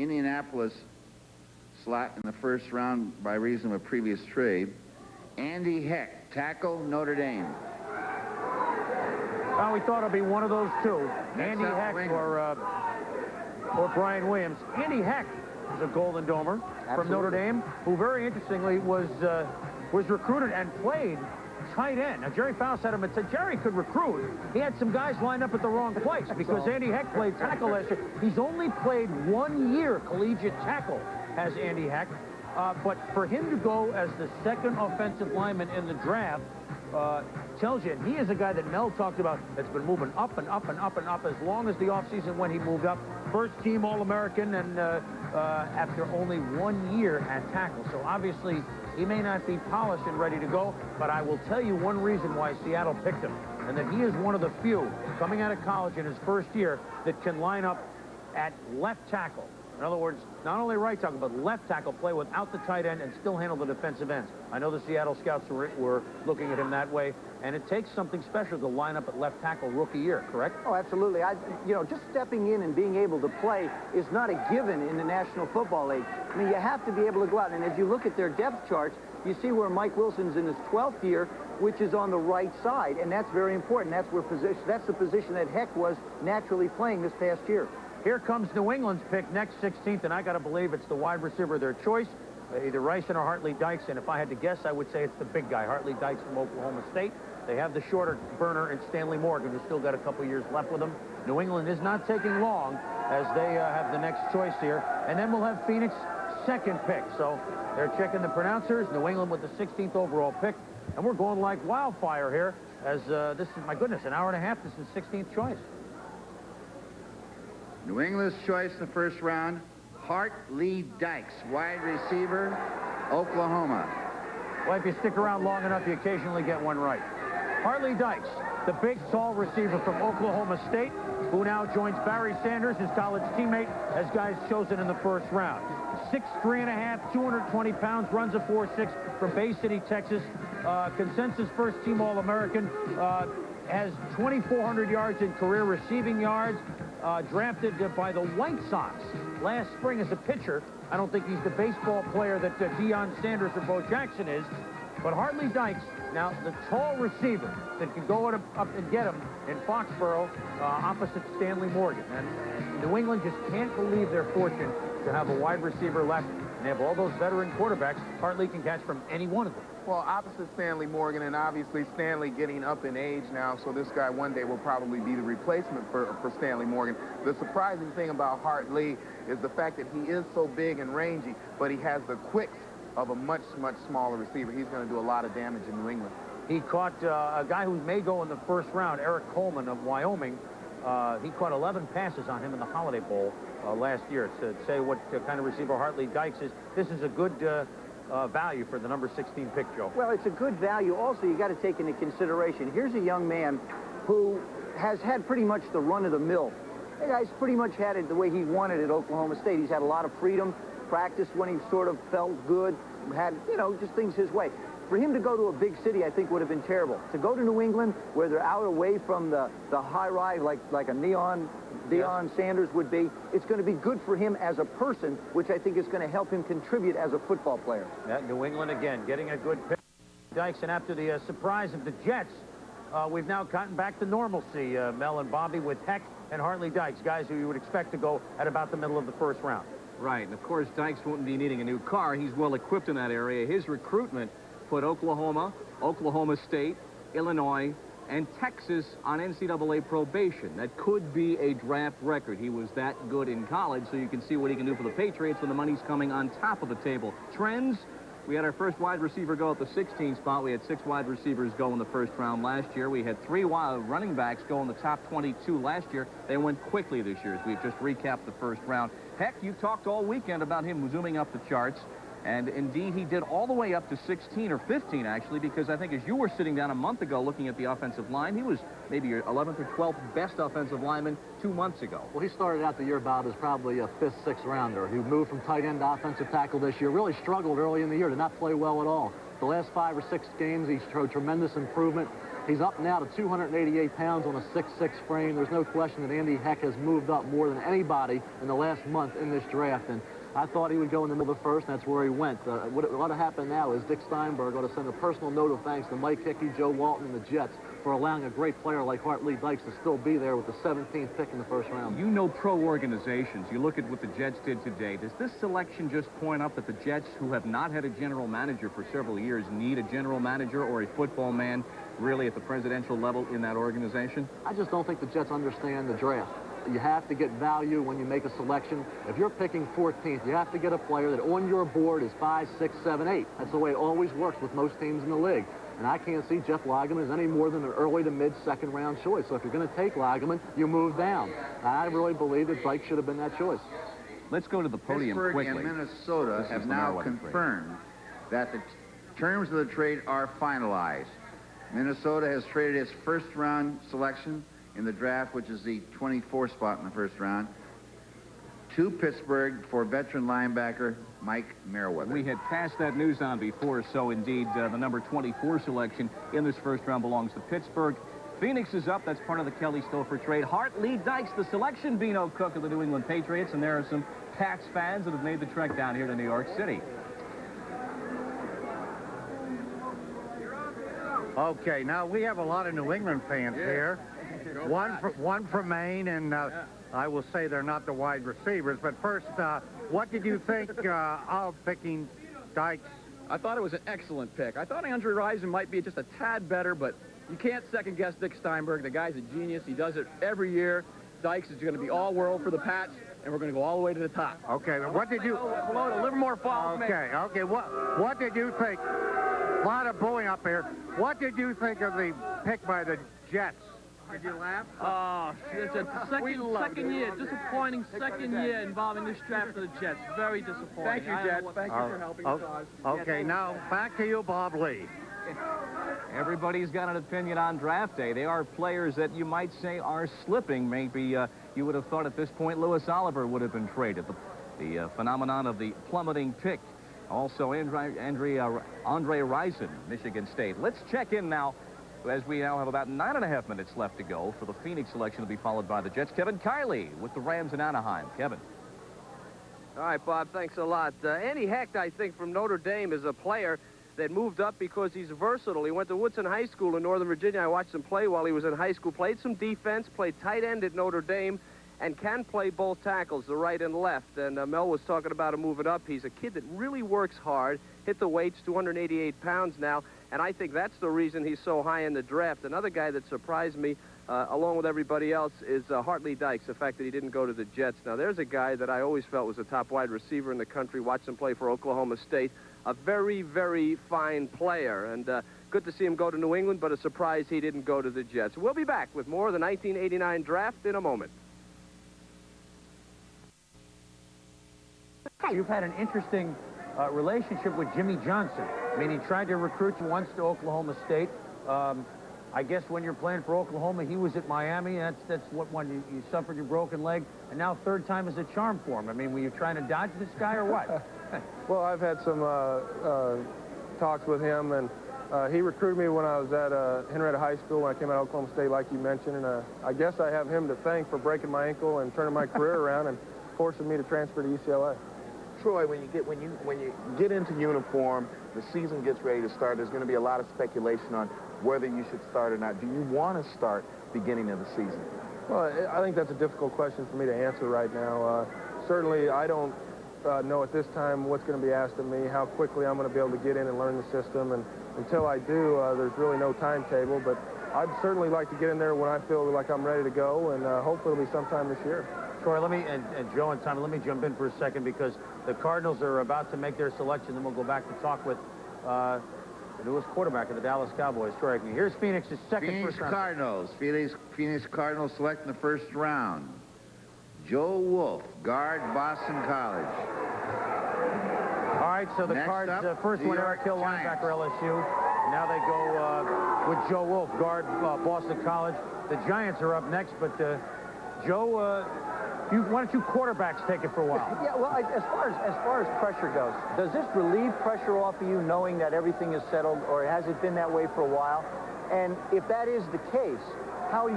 Indianapolis slot in the first round by reason of a previous trade. Andy Heck, tackle, Notre Dame. Well, we thought it'd be one of those two, Andy Heck or Brian Williams. Andy Heck is a Golden Domer from Notre Dame, who very interestingly was recruited and played tight end. Now, Jerry Faust had him and said Jerry could recruit. He had some guys lined up at the wrong place because Andy Heck played tackle last year. He's only played 1 year collegiate tackle, has Andy Heck. But for him to go as the second offensive lineman in the draft tells you, and he is a guy that Mel talked about that's been moving up and up and up and up as long as the offseason when he moved up. First team All-American and after only 1 year at tackle. So obviously he may not be polished and ready to go, but I will tell you one reason why Seattle picked him, and that he is one of the few coming out of college in his first year that can line up at left tackle. In other words, not only right tackle, but left tackle, play without the tight end and still handle the defensive ends. I know the Seattle scouts were looking at him that way, and it takes something special to line up at left tackle rookie year, correct? Oh, absolutely. You know, just stepping in and being able to play is not a given in the National Football League. I mean, you have to be able to go out, and as you look at their depth charts, you see where Mike Wilson's in his 12th year, which is on the right side, and that's very important. That's the position that Heck was naturally playing this past year. Here comes New England's pick next 16th, and I got to believe it's the wide receiver of their choice, either Ryson or Hartley Dykes. And if I had to guess, I would say it's the big guy, Hartley Dykes from Oklahoma State. They have the shorter burner in Stanley Morgan, who's still got a couple years left with them. New England is not taking long as they have the next choice here. And then we'll have Phoenix second pick. So they're checking the pronouncers. New England with the 16th overall pick. And we're going like wildfire here as this is, my goodness, an hour and a half. This is 16th choice. New England's choice in the first round, Hartley Dykes, wide receiver, Oklahoma. Well, if you stick around long enough, you occasionally get one right. Hartley Dykes, the big, tall receiver from Oklahoma State, who now joins Barry Sanders, his college teammate, as guys chosen in the first round. 6'3½", 220 pounds, runs a 4.6 from Bay City, Texas. Consensus first-team All-American. Has 2,400 yards in career receiving yards. Drafted by the White Sox last spring as a pitcher. I don't think he's the baseball player that Deion Sanders or Bo Jackson is, but Hartley Dykes, now the tall receiver that can go up and get him in Foxborough opposite Stanley Morgan. And New England just can't believe their fortune to have a wide receiver left, and they have all those veteran quarterbacks. Hartley can catch from any one of them. Well, opposite Stanley Morgan, and obviously Stanley getting up in age now, so this guy one day will probably be the replacement for Stanley Morgan. The surprising thing about Hartley is the fact that he is so big and rangy, but he has the quicks of a much, much smaller receiver. He's going to do a lot of damage in New England. He caught a guy who may go in the first round, Eric Coleman of Wyoming. He caught 11 passes on him in the Holiday Bowl last year. To say what kind of receiver Hartley Dykes is, this is a good value for the number 16 pick, Joe. Well, it's a good value. Also, you got to take into consideration, here's a young man who has had pretty much the run of the mill. The guy's pretty much had it the way he wanted at Oklahoma State. He's had a lot of freedom, practiced when he sort of felt good, had, you know, just things his way. For him to go to a big city, I think, would have been terrible. To go to New England, where they're out away from the high rise, like a Deion Sanders would be, it's going to be good for him as a person, which I think is going to help him contribute as a football player. That New England, again, getting a good pick. Dykes, and after the surprise of the Jets, we've now gotten back to normalcy, Mel and Bobby, with Heck and Hartley Dykes, guys who you would expect to go at about the middle of the first round. Right, and of course, Dykes wouldn't be needing a new car. He's well equipped in that area. His recruitment put Oklahoma, Oklahoma State, Illinois, and Texas on NCAA probation. That could be a draft record. He was that good in college, so you can see what he can do for the Patriots when the money's coming on top of the table. Trends, we had our first wide receiver go at the 16th spot. We had 6 wide receivers go in the first round last year. We had 3 running backs go in the top 22 last year. They went quickly this year as we've just recapped the first round. Heck, you talked all weekend about him zooming up the charts. And indeed, he did all the way up to 16 or 15, actually, because I think as you were sitting down a month ago looking at the offensive line, he was maybe your 11th or 12th best offensive lineman 2 months ago. Well, he started out the year about as probably a 5th, 6th rounder. He moved from tight end to offensive tackle this year. Really struggled early in the year, did not play well at all. The last 5 or 6 games, he showed tremendous improvement. He's up now to 288 pounds on a 6'6" frame. There's no question that Andy Heck has moved up more than anybody in the last month in this draft. And I thought he would go in the middle of the first, and that's where he went. What ought to happen now is Dick Steinberg ought to send a personal note of thanks to Mike Hickey, Joe Walton, and the Jets for allowing a great player like Hartley Dykes to still be there with the 17th pick in the first round. You know pro organizations. You look at what the Jets did today. Does this selection just point up that the Jets, who have not had a general manager for several years, need a general manager or a football man really at the presidential level in that organization? I just don't think the Jets understand the draft. You have to get value when you make a selection. If you're picking 14th, you have to get a player that on your board is 5, 6, 7, 8. That's the way it always works with most teams in the league. And I can't see Jeff Lageman as any more than an early to mid-second round choice. So if you're going to take Lageman, you move down. I really believe that Dykes should have been that choice. Let's go to the podium Pittsburgh quickly. and Minnesota have now confirmed that the terms of the trade are finalized. Minnesota has traded its first-round selection in the draft, which is the 24th spot in the first round, to Pittsburgh for veteran linebacker Mike Merriweather. We had passed that news on before, so indeed the number 24 selection in this first round belongs to Pittsburgh. Phoenix is up. That's part of the Kelly Stouffer trade. Hartley Dykes, the selection, Bino Cook of the New England Patriots, and there are some Pats fans that have made the trek down here to New York City. Okay, now we have a lot of New England fans here. One from Maine, and I will say they're not the wide receivers. But first, what did you think of picking Dykes? I thought it was an excellent pick. I thought Andre Rison might be just a tad better, but you can't second-guess Dick Steinberg. The guy's a genius. He does it every year. Dykes is going to be all-world for the Pats, and we're going to go all the way to the top. Okay, what did you... Below to Livermore Falls. Okay, what did you think? A lot of booing up here. What did you think of the pick by the Jets? Did you laugh? Oh, it's a second year, disappointing second year involving this draft for the Jets. Very disappointing. Thank you, Jets. Thank you for helping us. Okay, now back to you, Bob Lee. Everybody's got an opinion on draft day. They are players that you might say are slipping. Maybe you would have thought at this point Lewis Oliver would have been traded. The phenomenon of the plummeting pick. Also, Andre Rison, Michigan State. Let's check in now, as we now have about 9.5 minutes left to go for the Phoenix selection to be followed by the Jets. Kevin Kiley with the Rams in Anaheim. Kevin. All right, Bob, thanks a lot. Andy Hecht, I think, from Notre Dame is a player that moved up because he's versatile. He went to Woodson High School in Northern Virginia. I watched him play while he was in high school. Played some defense, played tight end at Notre Dame, and can play both tackles, the right and left. And Mel was talking about him moving up. He's a kid that really works hard, hit the weights, 288 pounds now, and I think that's the reason he's so high in the draft. Another guy that surprised me, along with everybody else, is Hartley Dykes, the fact that he didn't go to the Jets. Now, there's a guy that I always felt was a top wide receiver in the country, watched him play for Oklahoma State, a very, very fine player, and good to see him go to New England, but a surprise he didn't go to the Jets. We'll be back with more of the 1989 draft in a moment. You've had an interesting relationship with Jimmy Johnson. I mean, he tried to recruit you once to Oklahoma State. I guess when you're playing for Oklahoma, he was at Miami. That's what one you suffered your broken leg, and now third time is a charm for him. I mean, were you trying to dodge this guy or what? Well, I've had some talks with him, and he recruited me when I was at Henrietta High School when I came out of Oklahoma State, like you mentioned, and I guess I have him to thank for breaking my ankle and turning my career around and forcing me to transfer to UCLA. Troy, when you get into uniform, the season gets ready to start. There's going to be a lot of speculation on whether you should start or not. Do you want to start beginning of the season? Well, I think that's a difficult question for me to answer right now. Certainly, I don't know at this time what's going to be asked of me, how quickly I'm going to be able to get in and learn the system. And until I do, there's really no timetable. But I'd certainly like to get in there when I feel like I'm ready to go, and hopefully it'll be sometime this year. Troy, let me, and Joe and Tommy, let me jump in for a second because the Cardinals are about to make their selection. Then we'll go back to talk with the newest quarterback of the Dallas Cowboys, Troy Aikman. Here's Phoenix's second first round. Phoenix Cardinals select in the first round. Joe Wolf, guard, Boston College. All right, so the Cards, first one, Eric Hill, linebacker, LSU. Now they go with Joe Wolf, guard, Boston College. The Giants are up next, but Joe, why don't you quarterbacks take it for a while? Yeah, well, as far as pressure goes, does this relieve pressure off of you knowing that everything is settled, or has it been that way for a while? And if that is the case, how